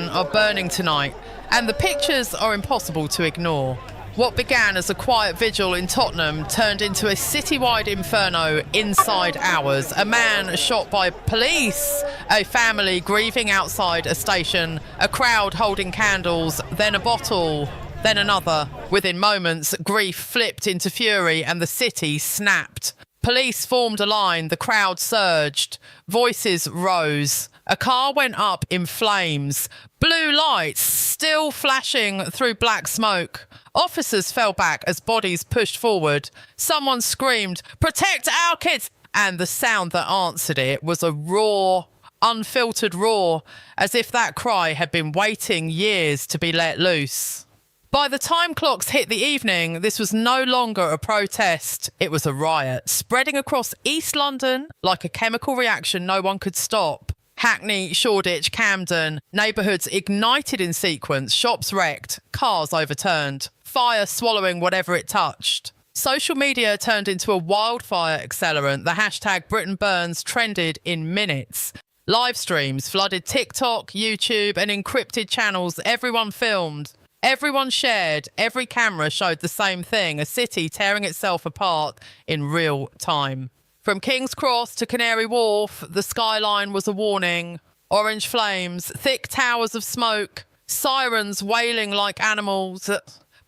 are burning tonight, and the pictures are impossible to ignore. What began as a quiet vigil in Tottenham turned into a citywide inferno inside hours. A man shot by police, a family grieving outside a station, a crowd holding candles, then a bottle, then another. Within moments, grief flipped into fury and the city snapped. Police formed a line, the crowd surged, voices rose. A car went up in flames, blue lights still flashing through black smoke. Officers fell back as bodies pushed forward. Someone screamed, "Protect our kids!" And the sound that answered it was a raw, unfiltered roar, as if that cry had been waiting years to be let loose. By the time clocks hit the evening, this was no longer a protest. It was a riot, spreading across East London like a chemical reaction no one could stop. Hackney, Shoreditch, Camden, neighbourhoods ignited in sequence, shops wrecked, cars overturned, fire swallowing whatever it touched. Social media turned into a wildfire accelerant. The hashtag Britain Burns trended in minutes. Live streams flooded TikTok, YouTube and encrypted channels. Everyone filmed. Everyone shared. Every camera showed the same thing, a city tearing itself apart in real time. From King's Cross to Canary Wharf, the skyline was a warning. Orange flames, thick towers of smoke, sirens wailing like animals.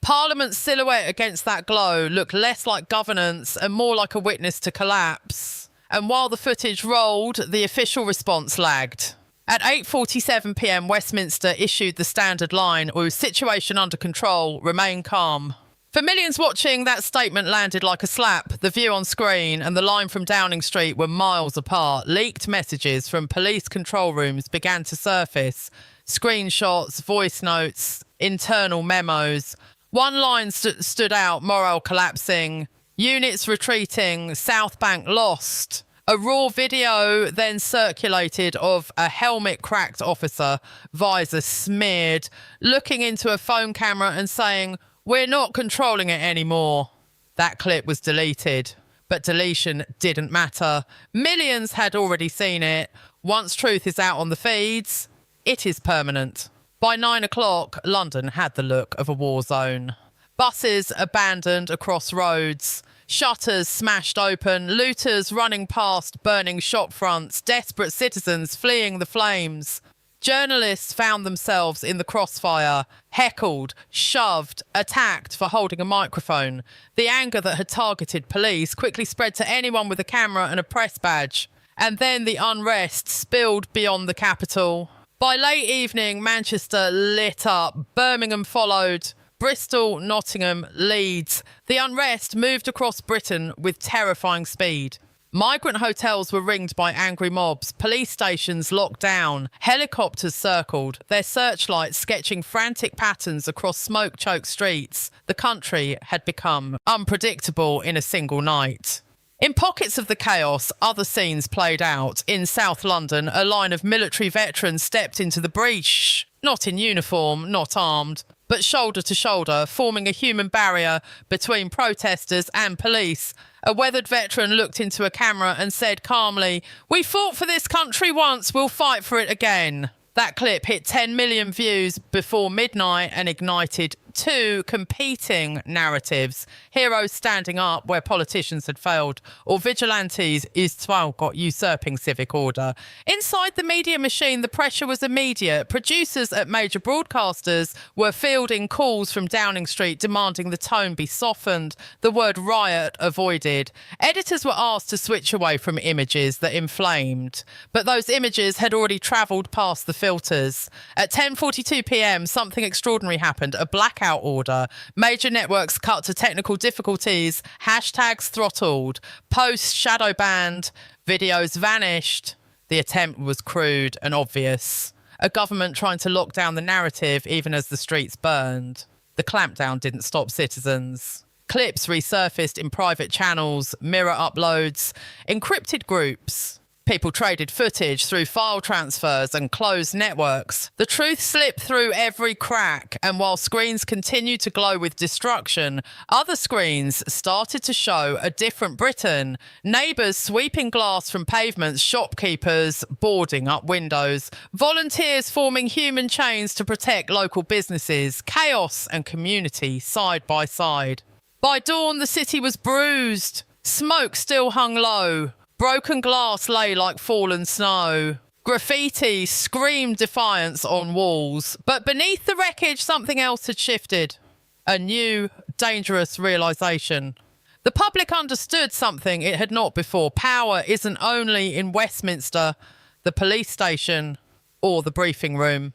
Parliament's silhouette against that glow looked less like governance and more like a witness to collapse. And while the footage rolled, the official response lagged. At 8:47 p.m, Westminster issued the standard line, "Situation under control, remain calm." For millions watching, that statement landed like a slap. The view on screen and the line from Downing Street were miles apart. Leaked messages from police control rooms began to surface. Screenshots, voice notes, internal memos. One line stood out, morale collapsing. Units retreating, South Bank lost. A raw video then circulated of a helmet-cracked officer, visor smeared, looking into a phone camera and saying, "We're not controlling it anymore." That clip was deleted, but deletion didn't matter. Millions had already seen it. Once truth is out on the feeds, it is permanent. By 9 o'clock, London had the look of a war zone. Buses abandoned across roads, shutters smashed open, looters running past burning shop fronts, desperate citizens fleeing the flames. Journalists found themselves in the crossfire, heckled, shoved, attacked for holding a microphone. The anger that had targeted police quickly spread to anyone with a camera and a press badge. And then the unrest spilled beyond the capital. By late evening, Manchester lit up. Birmingham followed. Bristol, Nottingham, Leeds. The unrest moved across Britain with terrifying speed. Migrant hotels were ringed by angry mobs, police stations locked down, helicopters circled, their searchlights sketching frantic patterns across smoke-choked streets. The country had become unpredictable in a single night. In pockets of the chaos, other scenes played out. In South London, a line of military veterans stepped into the breach, not in uniform, not armed, but shoulder to shoulder, forming a human barrier between protesters and police. A weathered veteran looked into a camera and said calmly, "We fought for this country once, we'll fight for it again." That clip hit 10 million views before midnight and ignited two competing narratives. Heroes standing up where politicians had failed, or vigilantes Israel got usurping civic order. Inside the media machine, the pressure was immediate. Producers at major broadcasters were fielding calls from Downing Street demanding the tone be softened, the word riot avoided. Editors were asked to switch away from images that inflamed, but those images had already travelled past the filters. At 10:42 p.m, something extraordinary happened. A blackout order. Major networks cut to technical difficulties. Hashtags throttled. Posts shadow banned. Videos vanished. The attempt was crude and obvious. A government trying to lock down the narrative even as the streets burned. The clampdown didn't stop citizens. Clips resurfaced in private channels, mirror uploads, encrypted groups. People traded footage through file transfers and closed networks. The truth slipped through every crack, and while screens continued to glow with destruction, other screens started to show a different Britain. Neighbours sweeping glass from pavements, shopkeepers boarding up windows, volunteers forming human chains to protect local businesses, chaos and community side by side. By dawn, the city was bruised. Smoke still hung low. Broken glass lay like fallen snow. Graffiti screamed defiance on walls. But beneath the wreckage, something else had shifted. A new, dangerous realisation. The public understood something it had not before. Power isn't only in Westminster, the police station, or the briefing room.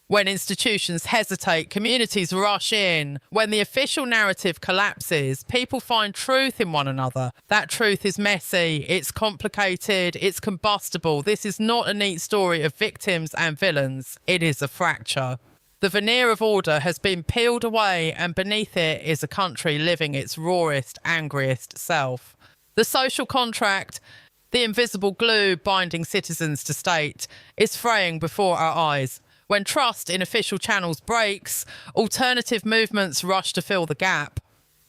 When institutions hesitate, communities rush in. When the official narrative collapses, people find truth in one another. That truth is messy, it's complicated, it's combustible. This is not a neat story of victims and villains. It is a fracture. The veneer of order has been peeled away, and beneath it is a country living its rawest, angriest self. The social contract, the invisible glue binding citizens to state, is fraying before our eyes. When trust in official channels breaks, alternative movements rush to fill the gap.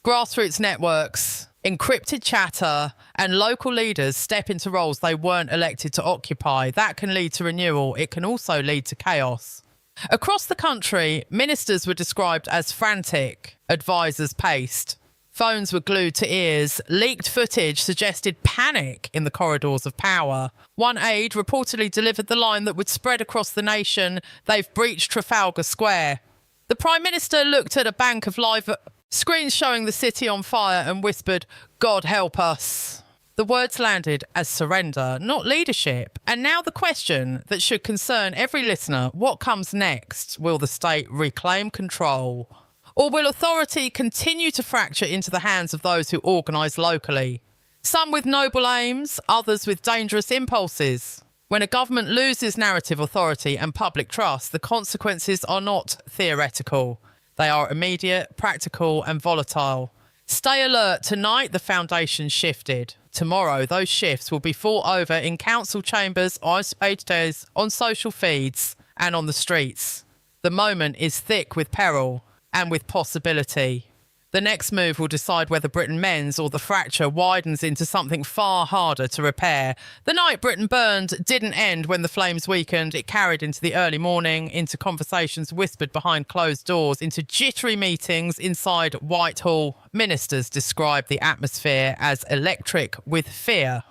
Grassroots networks, encrypted chatter, and local leaders step into roles they weren't elected to occupy. That can lead to renewal. It can also lead to chaos. Across the country, ministers were described as frantic, advisors paced. Phones were glued to ears. Leaked footage suggested panic in the corridors of power. One aide reportedly delivered the line that would spread across the nation, "They've breached Trafalgar Square." The Prime Minister looked at a bank of live screens showing the city on fire and whispered, "God help us." The words landed as surrender, not leadership. And now the question that should concern every listener: what comes next? Will the state reclaim control? Or will authority continue to fracture into the hands of those who organise locally? Some with noble aims, others with dangerous impulses. When a government loses narrative authority and public trust, the consequences are not theoretical. They are immediate, practical and volatile. Stay alert. Tonight, the foundation shifted. Tomorrow, those shifts will be fought over in council chambers, on social feeds and on the streets. The moment is thick with peril and with possibility. The next move will decide whether Britain mends or the fracture widens into something far harder to repair. The night Britain burned didn't end when the flames weakened. It carried into the early morning, into conversations whispered behind closed doors, into jittery meetings inside Whitehall. Ministers described the atmosphere as electric with fear.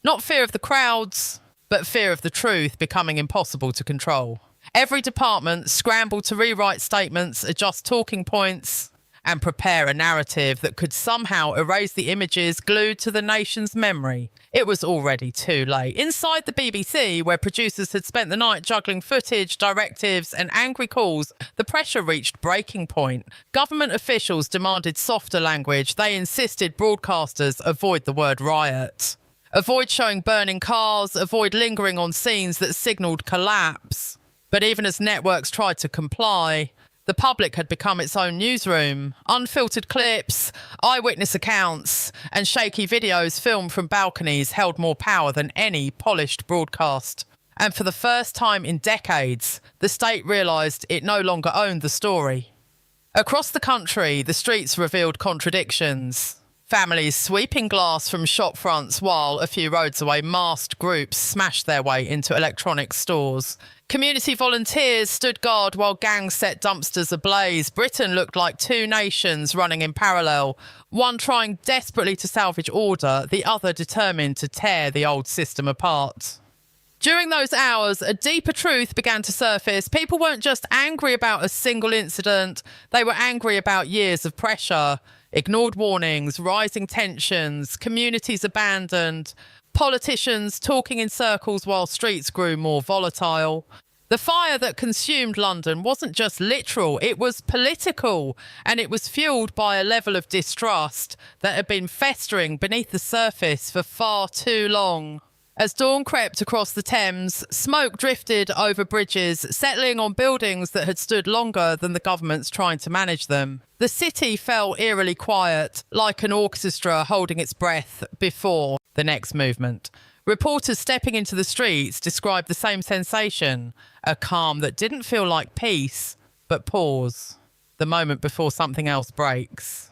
Not fear of the crowds, but fear of the truth becoming impossible to control. Every department scrambled to rewrite statements, adjust talking points, and prepare a narrative that could somehow erase the images glued to the nation's memory. It was already too late. Inside the BBC, where producers had spent the night juggling footage, directives, and angry calls, the pressure reached breaking point. Government officials demanded softer language. They insisted broadcasters avoid the word riot. Avoid showing burning cars, avoid lingering on scenes that signalled collapse. But even as networks tried to comply, the public had become its own newsroom. Unfiltered clips, eyewitness accounts, and shaky videos filmed from balconies held more power than any polished broadcast. And for the first time in decades, the state realised it no longer owned the story. Across the country, the streets revealed contradictions. Families sweeping glass from shop fronts while, a few roads away, masked groups smashed their way into electronics stores. Community volunteers stood guard while gangs set dumpsters ablaze. Britain looked like two nations running in parallel, one trying desperately to salvage order, the other determined to tear the old system apart. During those hours, a deeper truth began to surface. People weren't just angry about a single incident, they were angry about years of pressure. Ignored warnings, rising tensions, communities abandoned, politicians talking in circles while streets grew more volatile. The fire that consumed London wasn't just literal, it was political, and it was fueled by a level of distrust that had been festering beneath the surface for far too long. As dawn crept across the Thames, smoke drifted over bridges, settling on buildings that had stood longer than the governments trying to manage them. The city fell eerily quiet, like an orchestra holding its breath before the next movement. Reporters stepping into the streets described the same sensation, a calm that didn't feel like peace, but pause, the moment before something else breaks.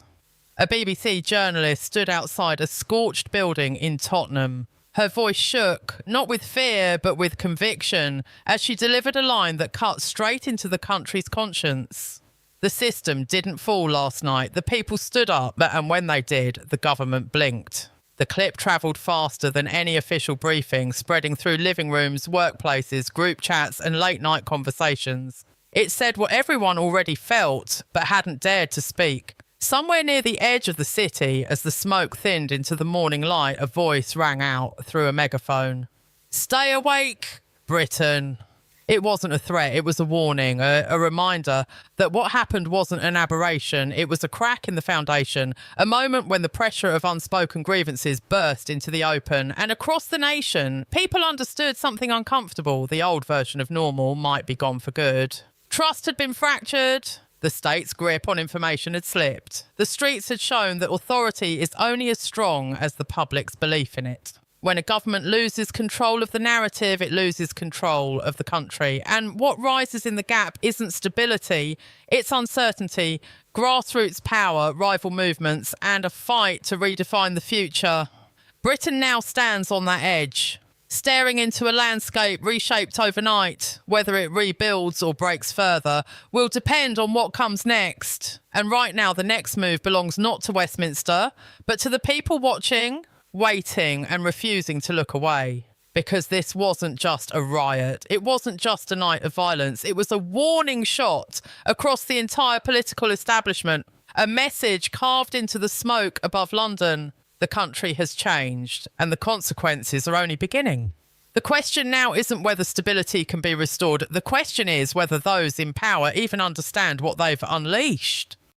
A BBC journalist stood outside a scorched building in Tottenham. Her voice shook, not with fear, but with conviction, as she delivered a line that cut straight into the country's conscience. The system didn't fall last night. The people stood up, and when they did, the government blinked. The clip travelled faster than any official briefing, spreading through living rooms, workplaces, group chats, and late-night conversations. It said what everyone already felt, but hadn't dared to speak. Somewhere near the edge of the city, as the smoke thinned into the morning light, a voice rang out through a megaphone. "Stay awake, Britain." It wasn't a threat, it was a warning, a reminder that what happened wasn't an aberration, it was a crack in the foundation, a moment when the pressure of unspoken grievances burst into the open, and across the nation, people understood something uncomfortable. The old version of normal might be gone for good. Trust had been fractured. The state's grip on information had slipped. The streets had shown that authority is only as strong as the public's belief in it. When a government loses control of the narrative, it loses control of the country. And what rises in the gap isn't stability, it's uncertainty, grassroots power, rival movements, and a fight to redefine the future. Britain now stands on that edge, staring into a landscape reshaped overnight. Whether it rebuilds or breaks further will depend on what comes next. And right now, the next move belongs not to Westminster, but to the people watching, waiting, and refusing to look away. Because this wasn't just a riot. It wasn't just a night of violence. It was a warning shot across the entire political establishment. A message carved into the smoke above London. The country has changed, and the consequences are only beginning. The question now isn't whether stability can be restored. The question is whether those in power even understand what they've unleashed.